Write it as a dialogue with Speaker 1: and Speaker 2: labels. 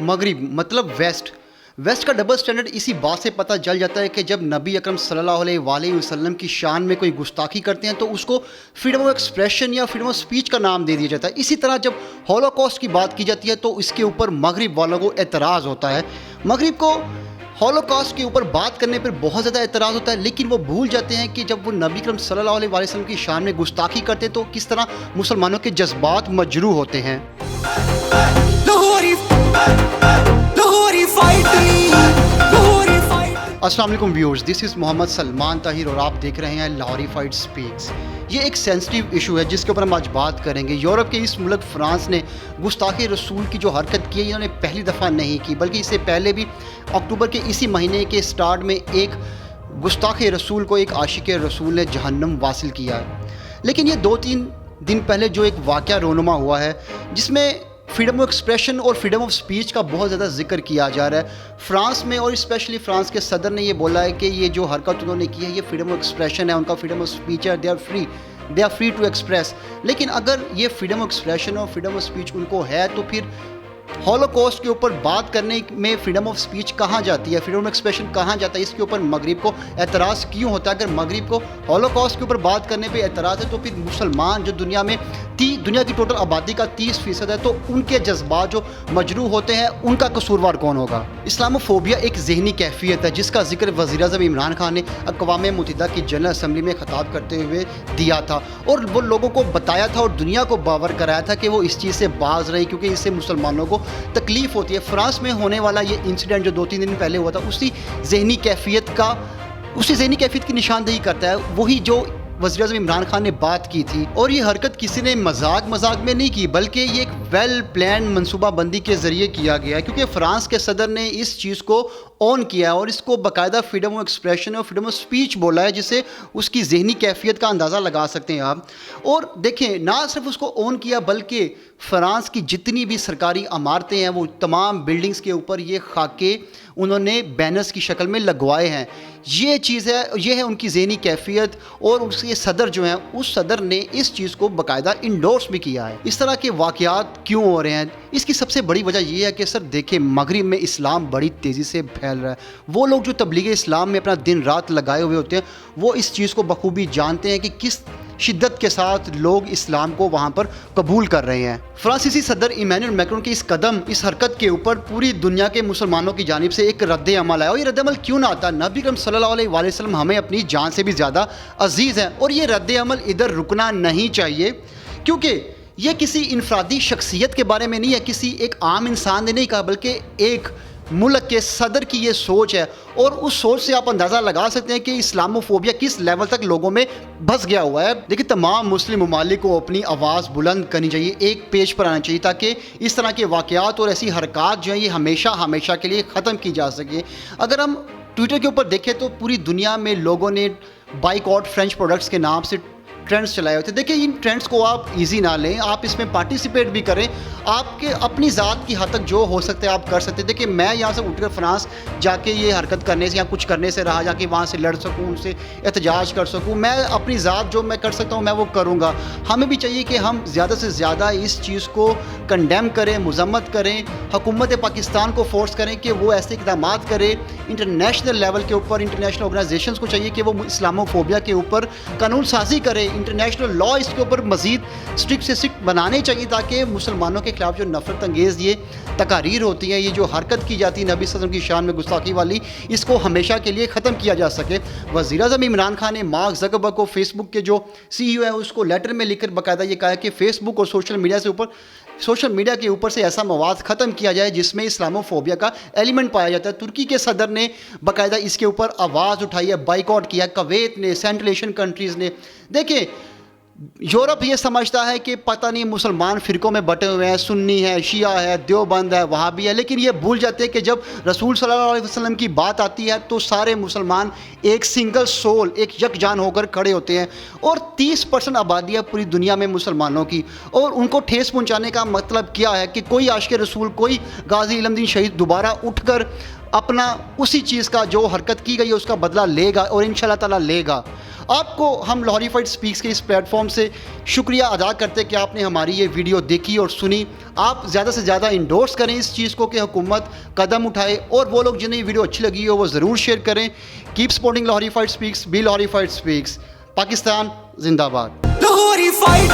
Speaker 1: मगरिब मतलब वेस्ट का डबल स्टैंडर्ड इसी बात से पता चल जाता है कि जब नबी अकरम सल्लल्लाहु अलैहि वसल्लम की शान में कोई गुस्ताखी करते हैं तो उसको फ्रीडम ऑफ एक्सप्रेशन या फ्रीडम ऑफ स्पीच का नाम दे दिया जाता है। इसी तरह जब हॉलोकॉस्ट की बात की जाती है तो इसके ऊपर मगरिब वालों को एतराज़ होता है। मगरिब को हॉलोकॉस्ट के ऊपर बात करने पर बहुत ज़्यादा एतराज़ होता है, लेकिन वो भूल जाते हैं कि जब वो नबी अकरम सल्लल्लाहु अलैहि वसल्लम की शान में गुस्ताखी करते हैं तो किस तरह मुसलमानों के जज्बात मजरूह होते हैं। अस्सलाम वालेकुम viewers, this is Mohammad Salman Tahir और आप देख रहे हैं लाहौरी फाइट स्पीक्स। ये एक सेंसिटिव इशू है जिसके ऊपर हम आज बात करेंगे। यूरोप के इस मुल्क फ्रांस ने गुस्ताखी रसूल की जो हरकत की है इन्होंने पहली दफ़ा नहीं की, बल्कि इससे पहले भी अक्टूबर के इसी महीने के स्टार्ट में एक गुस्ताखी रसूल को एक आशिक रसूल ने जहन्नम वासिल किया है। लेकिन ये 2-3 दिन पहले जो एक वाक़या रोनुमा हुआ है जिसमें फ्रीडम ऑफ एक्सप्रेशन और फ्रीडम ऑफ स्पीच का बहुत ज़्यादा जिक्र किया जा रहा है फ्रांस में, और स्पेशली फ्रांस के सदर ने ये बोला है कि ये जो हरकत उन्होंने की है ये फ्रीडम ऑफ एक्सप्रेशन है, उनका फ्रीडम ऑफ स्पीच है, they are free to express. लेकिन अगर ये फ्रीडम ऑफ एक्सप्रेशन और फ्रीडम ऑफ स्पीच उनको है तो फिर हॉलोकॉस्ट के ऊपर बात करने में फ्रीडम ऑफ स्पीच कहाँ जाती है, फ्रीडम ऑफ एक्सप्रेशन कहाँ जाता है, इसके ऊपर मगरिब को एतराज़ क्यों होता है? अगर मगरिब को हॉलोकॉस्ट के ऊपर बात करने पे एतराज़ है तो फिर मुसलमान जो दुनिया की टोटल आबादी का 30% है तो उनके जज्बात जो मजरूह होते हैं उनका कसूरवार कौन होगा? इस्लामोफोबिया एक ज़हनी कैफियत है जिसका जिक्र वज़ीर-ए-आज़म इमरान खान ने अक़वाम मुत्तहिदा की जनरल असम्बली में ख़िताब करते हुए दिया था और वो लोगों को बताया था और दुनिया को बावर कराया था कि वो इस चीज़ से बाज रही क्योंकि इससे मुसलमानों को तकलीफ़ होती है। फ्रांस में होने वाला ये इंसिडेंट जो 2-3 दिन पहले हुआ था उसी ज़हनी कैफियत की निशानदेही करता है, वही जो वज़ीर-ए-आज़म इमरान खान ने बात की थी। और ये हरकत किसी ने मजाक में नहीं की, बल्कि ये एक वेल प्लान मनसूबाबंदी के ज़रिए किया गया है, क्योंकि फ्रांस के सदर ने इस चीज़ को ऑन किया और इसको बाकायदा फ्रीडम ऑफ एक्सप्रेशन और फ्रीडम ऑफ स्पीच बोला है, जिससे उसकी ज़हनी कैफियत का अंदाज़ा लगा सकते हैं आप। और देखें, ना सिर्फ उसको ऑन किया बल्कि फ़्रांस की जितनी भी सरकारी इमारतें हैं वो तमाम बिल्डिंग्स के ऊपर ये खाके उन्होंने बैनर्स की शक्ल में लगवाए हैं। ये है उनकी ज़हनी कैफियत। और उसके सदर जो हैं उस सदर ने इस चीज़ को बाकायदा इंडोर्स भी किया है। इस तरह के वाक़यात क्यों हो रहे हैं? इसकी सबसे बड़ी वजह यह है कि सर देखिए, मगरिब में इस्लाम बड़ी तेज़ी से फैल रहा है। वो लोग जो तबलीग इस्लाम में अपना दिन रात लगाए हुए होते हैं वो इस चीज़ को बखूबी जानते हैं कि किस शिद्दत के साथ लोग इस्लाम को वहाँ पर कबूल कर रहे हैं। फ्रांसीसी सदर इमैनुअल मैक्रोन के इस हरकत के ऊपर पूरी दुनिया के मुसलमानों की जानिब से एक रद्द अमल आया। और ये रद्द अमल क्यों ना आता? नबी अकरम सल्लल्लाहु अलैहि वसल्लम हमें अपनी जान से भी ज़्यादा अजीज़ हैं और ये रद्द अमल इधर रुकना नहीं चाहिए, क्योंकि ये किसी इनफरादी शख्सियत के बारे में नहीं है, किसी एक आम इंसान ने नहीं कहा, बल्कि एक मुल्क के सदर की ये सोच है। और उस सोच से आप अंदाज़ा लगा सकते हैं कि इस्लामोफोबिया किस लेवल तक लोगों में बस गया हुआ है। देखिए, तमाम मुस्लिम ममालिक को अपनी आवाज़ बुलंद करनी चाहिए, एक पेज पर आना चाहिए, ताकि इस तरह के वाक़यात और ऐसी हरकत जो हैं ये हमेशा के लिए ख़त्म की जा सके। अगर हम ट्विटर के ऊपर देखें तो पूरी दुनिया में लोगों ने बाइकआउट फ्रेंच प्रोडक्ट्स के नाम से ट्रेंड्स चलाए होते हैं। देखिए, इन ट्रेंड्स को आप इजी ना लें, आप इसमें पार्टिसिपेट भी करें, आपके अपनी ज़ात की हद तक जो हो सकते हैं आप कर सकते हैं। देखिए, मैं यहाँ से उठकर फ्रांस जाके ये हरकत करने से या कुछ करने से रहा जाके वहाँ से लड़ सकूँ, उनसे एहतजाज कर सकूँ, मैं अपनी ज़ात जो मैं कर सकता हूँ मैं वो करूँगा। हमें भी चाहिए कि हम ज़्यादा से ज़्यादा इस चीज़ को कंडेम करें, मजम्मत करें, हुकूमत पाकिस्तान को फोर्स करें कि वो ऐसे इक़दाम करें। इंटरनेशनल लेवल के ऊपर इंटरनेशनल ऑर्गेनाइजेशंस को चाहिए कि वो इस्लामोफोबिया के ऊपर कानून साजी करें, इंटरनेशनल लॉ इसके ऊपर मज़ीद स्ट्रिक्ट से स्ट्रिक्ट बनाने चाहिए, ताकि मुसलमानों के खिलाफ जो नफरत अंगेज़ ये तकारीर होती हैं, ये जो हरकत की जाती है नबी सल्लल्लाहु अलैहि वसल्लम की शान में गुस्ताखी वाली, इसको हमेशा के लिए ख़त्म किया जा सके। वज़ीर-ए-आज़म इमरान खान ने मार्क ज़करबर्ग को, फेसबुक के जो CEO है, उसको लेटर में लिखकर बाकायदा ये कहा है कि फेसबुक और सोशल मीडिया के ऊपर से ऐसा मवाद ख़त्म किया जाए जिसमें इस्लामोफोबिया का एलिमेंट पाया जाता है। तुर्की के सदर ने बाकायदा इसके ऊपर आवाज़ उठाई है, बाइकआउट किया, कुवैत ने, सेंट्रल एशियन कंट्रीज़ ने। देखिए, यूरोप ये समझता है कि पता नहीं मुसलमान फ़िरक़ों में बटे हुए हैं, सुन्नी है, शिया है, देवबंद है, वहाबी है, लेकिन ये भूल जाते हैं कि जब रसूल सल्लल्लाहु अलैहि वसल्लम की बात आती है तो सारे मुसलमान एक सिंगल सोल, एक यकजान होकर खड़े होते हैं। और 30% आबादी है पूरी दुनिया में मुसलमानों की, और उनको ठेस पहुँचाने का मतलब क्या है कि कोई आशिक रसूल, कोई गाज़ी इल्मुद्दीन शहीद दोबारा उठकर अपना उसी चीज़ का जो हरकत की गई है उसका बदला लेगा और इंशाअल्लाह ताला लेगा। آپ کو ہم لاہوری فائٹ سپیکس کے اس پلیٹ فارم سے شکریہ ادا کرتے کہ آپ نے ہماری یہ ویڈیو دیکھی اور سنی. آپ زیادہ سے زیادہ انڈورس کریں اس چیز کو کہ حکومت قدم اٹھائے, اور وہ لوگ جنہیں یہ ویڈیو اچھی لگی ہو وہ ضرور شیئر کریں. Keep supporting Lahori fight speaks, be Lahori fight speaks. Pakistan زندہ باد.
Speaker 2: لاہوری فائٹ